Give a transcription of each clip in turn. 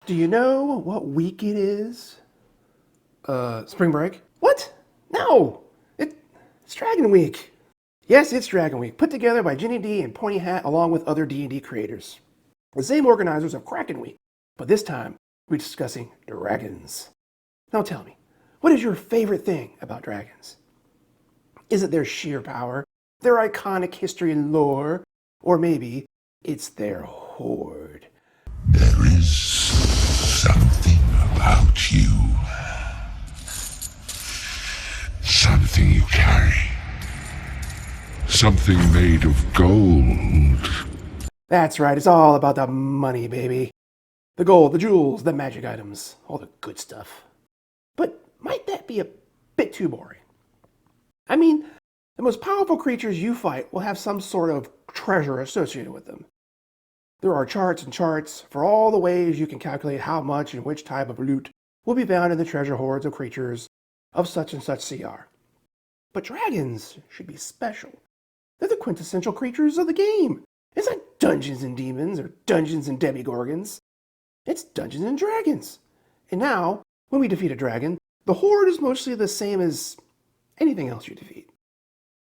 Do you know what week it is? Spring break? What? No! It's Dragon Week. Yes, it's Dragon Week, put together by Ginny D and Pointy Hat along with other D&D creators. The same organizers of Kraken Week, but this time we're discussing dragons. Now tell me, what is your favorite thing about dragons? Is it their sheer power, their iconic history and lore, or maybe it's their hoard? There is something about you. Something you carry. Something made of gold. That's right, it's all about the money, baby. The gold, the jewels, the magic items, all the good stuff. But might that be a bit too boring? I mean, the most powerful creatures you fight will have some sort of treasure associated with them. There are charts and charts for all the ways you can calculate how much and which type of loot will be found in the treasure hoards of creatures of such and such CR. But dragons should be special. They're the quintessential creatures of the game. It's not Dungeons and Demons or Dungeons and Demigorgons. It's Dungeons and Dragons. And now, when we defeat a dragon, the Hoard is mostly the same as anything else you defeat.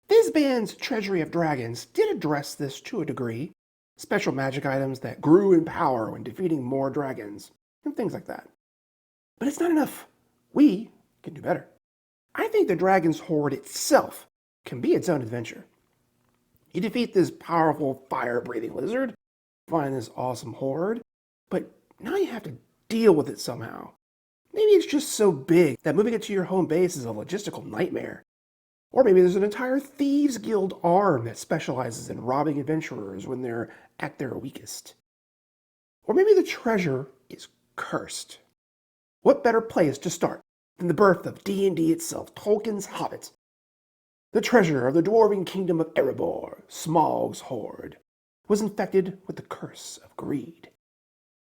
Fizban's Treasury of Dragons did address this to a degree. Special magic items that grew in power when defeating more dragons, and things like that. But it's not enough. We can do better. I think the Dragon's Hoard itself can be its own adventure. You defeat this powerful fire-breathing lizard, find this awesome hoard, but now you have to deal with it somehow. Maybe it's just so big that moving it to your home base is a logistical nightmare. Or maybe there's an entire Thieves Guild arm that specializes in robbing adventurers when they're at their weakest. Or maybe the treasure is cursed. What better place to start than the birth of D&D itself, Tolkien's Hobbit? The treasure of the dwarven kingdom of Erebor, Smaug's Hoard, was infected with the curse of greed.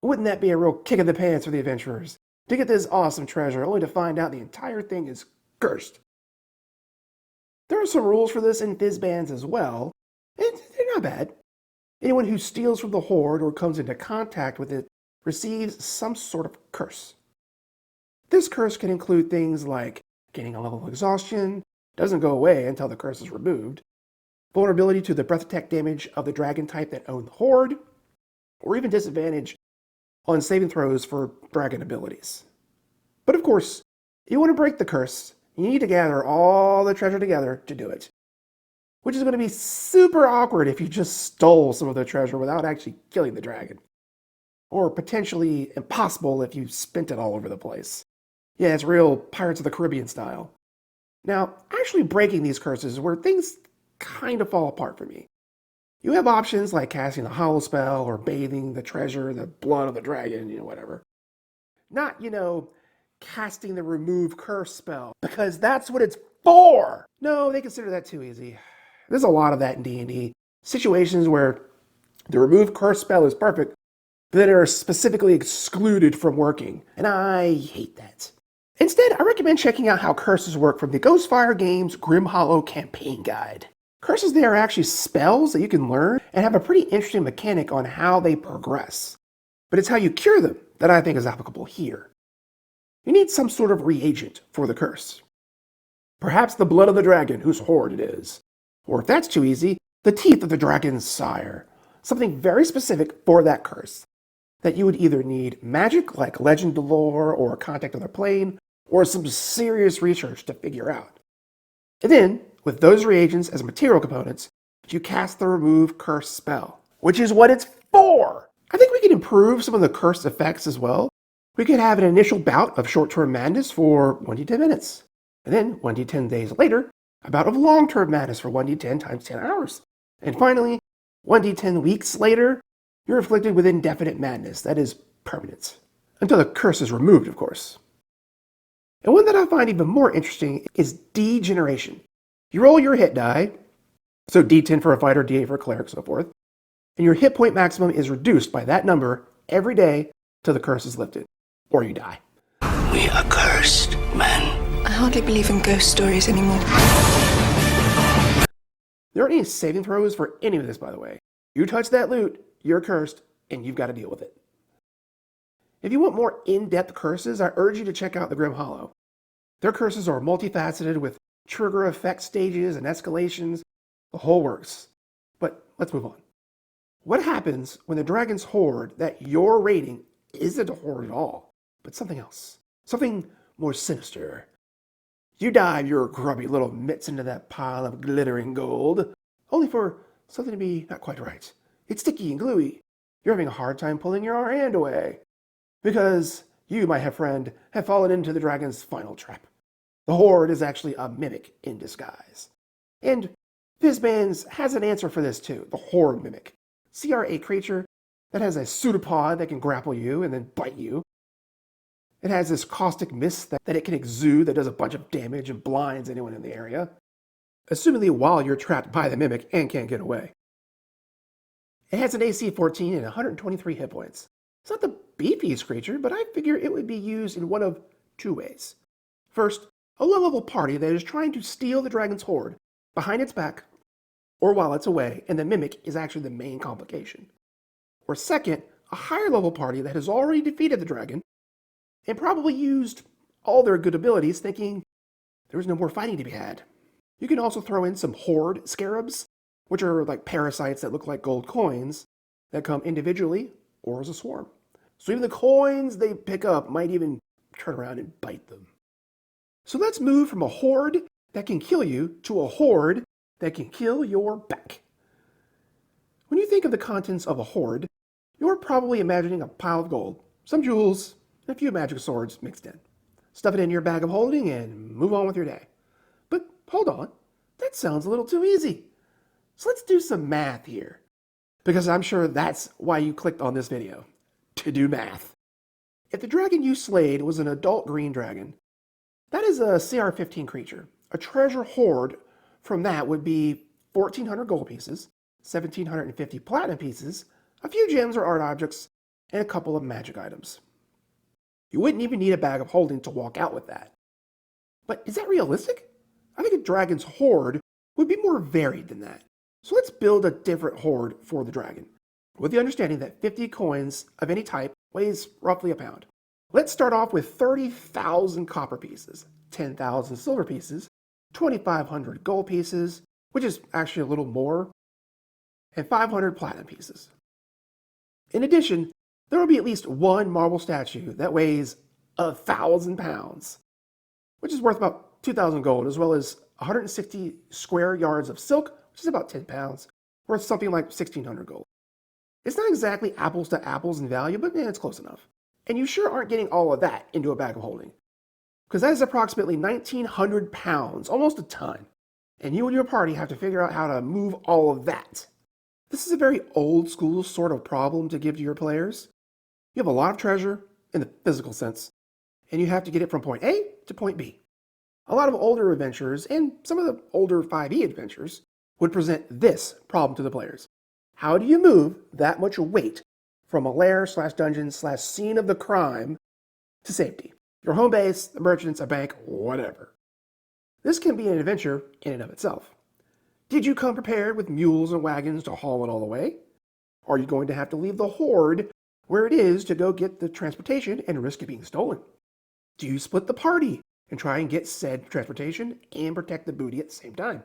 Wouldn't that be a real kick in the pants for the adventurers, to get this awesome treasure only to find out the entire thing is cursed? There are some rules for this in Fizban's as well, and they're not bad. Anyone who steals from the Hoard or comes into contact with it receives some sort of curse. This curse can include things like gaining a level of exhaustion, doesn't go away until the curse is removed, vulnerability to the breath attack damage of the dragon type that own the Hoard, or even disadvantage on saving throws for dragon abilities. But of course, if you want to break the curse, you need to gather all the treasure together to do it. Which is going to be super awkward if you just stole some of the treasure without actually killing the dragon. Or potentially impossible if you spent it all over the place. Yeah, it's real Pirates of the Caribbean style. Now, actually breaking these curses is where things kind of fall apart for me. You have options like casting a hollow spell or bathing the treasure in the blood of the dragon, whatever. Not, casting the remove curse spell, because that's what it's for. No, they consider that too easy. There's a lot of that in D&D. Situations where the remove curse spell is perfect, but then are specifically excluded from working, and I hate that. Instead, I recommend checking out how curses work from the Ghostfire Games Grim Hollow Campaign Guide. Curses there are actually spells that you can learn and have a pretty interesting mechanic on how they progress. But it's how you cure them that I think is applicable here. You need some sort of reagent for the curse. Perhaps the blood of the dragon whose hoard it is. Or if that's too easy, the teeth of the dragon's sire. Something very specific for that curse. That you would either need magic like legend lore or contact other plane, or some serious research to figure out. And then, with those reagents as material components, you cast the remove curse spell, which is what it's for. I think we can improve some of the curse effects as well. We could have an initial bout of short-term madness for 1d10 minutes, and then 1d10 days later, a bout of long-term madness for 1d10 times 10 hours. And finally, 1d10 weeks later, you're afflicted with indefinite madness, that is permanent. Until the curse is removed, of course. And one that I find even more interesting is degeneration. You roll your hit die, so d10 for a fighter, d8 for a cleric, so forth, and your hit point maximum is reduced by that number every day till the curse is lifted, or you die. We are cursed, man. I hardly believe in ghost stories anymore. There aren't any saving throws for any of this, by the way. You touch that loot, you're cursed, and you've got to deal with it. If you want more in-depth curses, I urge you to check out the Grim Hollow. Their curses are multifaceted with trigger effect stages and escalations, the whole works. But let's move on. What happens when the dragon's hoard that you're raiding isn't a hoard at all, but something else? Something more sinister. You dive your grubby little mitts into that pile of glittering gold, only for something to be not quite right. It's sticky and gluey. You're having a hard time pulling your hand away. Because you, my friend, have fallen into the dragon's final trap. The hoard is actually a mimic in disguise. And Fizzbands has an answer for this too, the Hoard mimic. A creature that has a pseudopod that can grapple you and then bite you. It has this caustic mist that it can exude that does a bunch of damage and blinds anyone in the area, assumingly while you're trapped by the mimic and can't get away. It has an AC 14 and 123 hit points. It's not the beefiest creature, but I figure it would be used in one of two ways. First, a low-level party that is trying to steal the dragon's hoard behind its back or while it's away, and the mimic is actually the main complication. Or second, a higher-level party that has already defeated the dragon and probably used all their good abilities thinking there was no more fighting to be had. You can also throw in some Hoard scarabs, which are like parasites that look like gold coins that come individually or as a swarm. So even the coins they pick up might even turn around and bite them. So let's move from a hoard that can kill you to a hoard that can kill your back. When you think of the contents of a hoard, you're probably imagining a pile of gold, some jewels, and a few magic swords mixed in. Stuff it in your bag of holding and move on with your day. But hold on, that sounds a little too easy. So let's do some math here, because I'm sure that's why you clicked on this video, to do math. If the dragon you slayed was an adult green dragon, that is a CR15 creature. A treasure hoard from that would be 1,400 gold pieces, 1,750 platinum pieces, a few gems or art objects, and a couple of magic items. You wouldn't even need a bag of holding to walk out with that. But is that realistic? I think a dragon's hoard would be more varied than that. So let's build a different hoard for the dragon, with the understanding that 50 coins of any type weighs roughly a pound. Let's start off with 30,000 copper pieces, 10,000 silver pieces, 2,500 gold pieces, which is actually a little more, and 500 platinum pieces. In addition, there will be at least one marble statue that weighs 1,000 pounds, which is worth about 2,000 gold, as well as 160 square yards of silk, which is about 10 pounds, worth something like 1,600 gold. It's not exactly apples to apples in value, but it's close enough. And you sure aren't getting all of that into a bag of holding, because that is approximately 1,900 pounds, almost a ton. And you and your party have to figure out how to move all of that. This is a very old school sort of problem to give to your players. You have a lot of treasure in the physical sense, and you have to get it from point A to point B. A lot of older adventurers, and some of the older 5e adventures, would present this problem to the players. How do you move that much weight from a lair / dungeon / scene of the crime to safety? Your home base, the merchants, a bank, whatever. This can be an adventure in and of itself. Did you come prepared with mules and wagons to haul it all away? Are you going to have to leave the hoard where it is to go get the transportation and risk it being stolen? Do you split the party and try and get said transportation and protect the booty at the same time?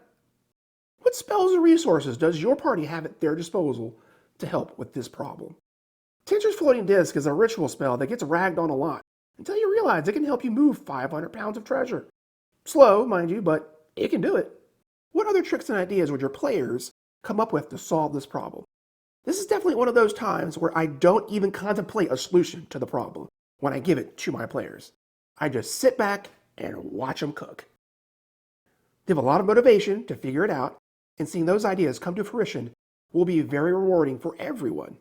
What spells and resources does your party have at their disposal to help with this problem? Tinker's Floating Disc is a ritual spell that gets ragged on a lot until you realize it can help you move 500 pounds of treasure. Slow, mind you, but it can do it. What other tricks and ideas would your players come up with to solve this problem? This is definitely one of those times where I don't even contemplate a solution to the problem when I give it to my players. I just sit back and watch them cook. They have a lot of motivation to figure it out, and seeing those ideas come to fruition will be very rewarding for everyone.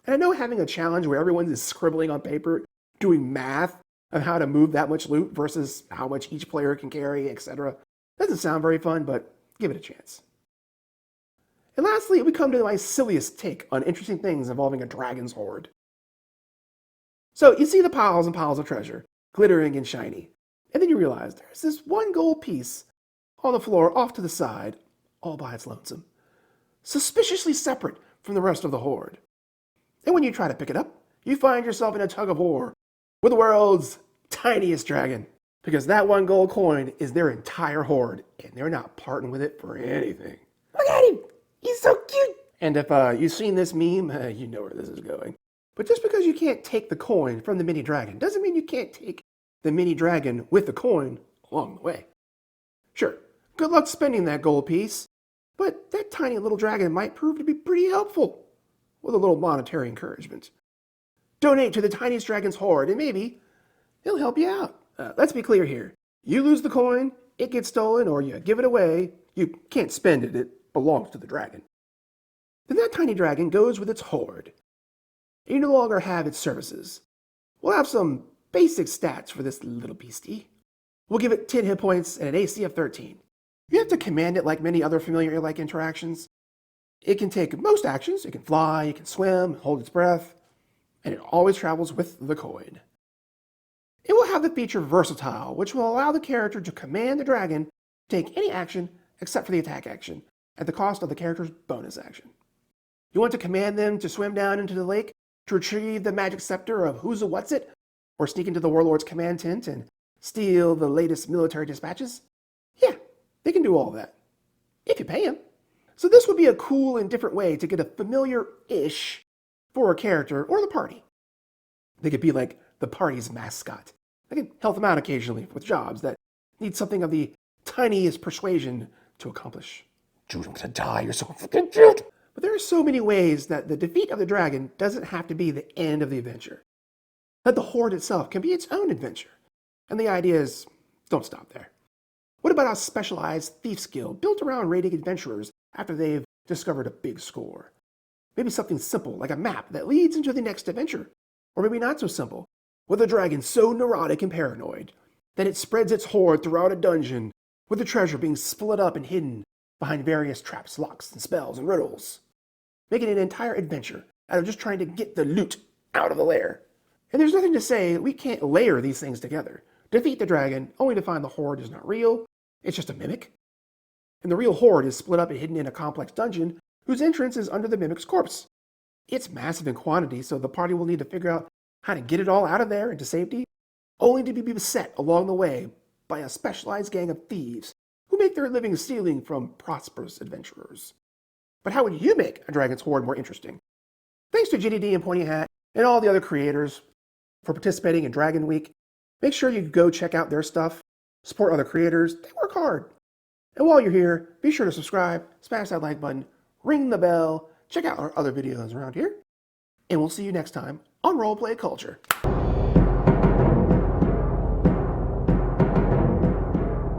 And I know having a challenge where everyone is scribbling on paper, doing math on how to move that much loot versus how much each player can carry, etc. doesn't sound very fun, but give it a chance. And lastly, we come to my silliest take on interesting things involving a dragon's hoard. So you see the piles and piles of treasure, glittering and shiny, and then you realize there's this one gold piece on the floor off to the side, all by its lonesome, suspiciously separate from the rest of the hoard. And when you try to pick it up, you find yourself in a tug of war with the world's tiniest dragon. Because that one gold coin is their entire hoard, and they're not parting with it for anything. Look at him! He's so cute! And if you've seen this meme, you know where this is going. But just because you can't take the coin from the mini dragon doesn't mean you can't take the mini dragon with the coin along the way. Sure, good luck spending that gold piece, but that tiny little dragon might prove to be pretty helpful with a little monetary encouragement. Donate to the Tiniest Dragon's Hoard, and maybe he'll help you out. Let's be clear here. You lose the coin, it gets stolen, or you give it away. You can't spend it. It belongs to the dragon. Then that tiny dragon goes with its hoard. You no longer have its services. We'll have some basic stats for this little beastie. We'll give it 10 hit points and an AC of 13. You have to command it like many other familiar-like interactions. It can take most actions. It can fly, it can swim, hold its breath, and it always travels with the coin. It will have the feature Versatile, which will allow the character to command the dragon to take any action except for the attack action, at the cost of the character's bonus action. You want to command them to swim down into the lake to retrieve the magic scepter of Who's a What's It, or sneak into the warlord's command tent and steal the latest military dispatches? Yeah, they can do all that, if you pay them. So this would be a cool and different way to get a familiar-ish for a character or the party. They could be like the party's mascot. They can help them out occasionally with jobs that need something of the tiniest persuasion to accomplish. Dude, I'm gonna die, you're so fucking cute! But there are so many ways that the defeat of the dragon doesn't have to be the end of the adventure. That the hoard itself can be its own adventure. And the idea is, don't stop there. What about a specialized thief skill built around raiding adventurers after they've discovered a big score? Maybe something simple like a map that leads into the next adventure. Or maybe not so simple, with a dragon so neurotic and paranoid that it spreads its hoard throughout a dungeon, with the treasure being split up and hidden behind various traps, locks, and spells and riddles, making an entire adventure out of just trying to get the loot out of the lair. And there's nothing to say we can't layer these things together. Defeat the dragon, only to find the hoard is not real, it's just a mimic. And the real hoard is split up and hidden in a complex dungeon whose entrance is under the mimic's corpse. It's massive in quantity, so the party will need to figure out how to get it all out of there into safety, only to be beset along the way by a specialized gang of thieves who make their living stealing from prosperous adventurers. But how would you make a dragon's hoard more interesting? Thanks to GDD and Pointy Hat and all the other creators for participating in Dragon Week. Make sure you go check out their stuff, support other creators, they work hard. And while you're here, be sure to subscribe, smash that like button, ring the bell, check out our other videos around here, and we'll see you next time on Roleplay Culture.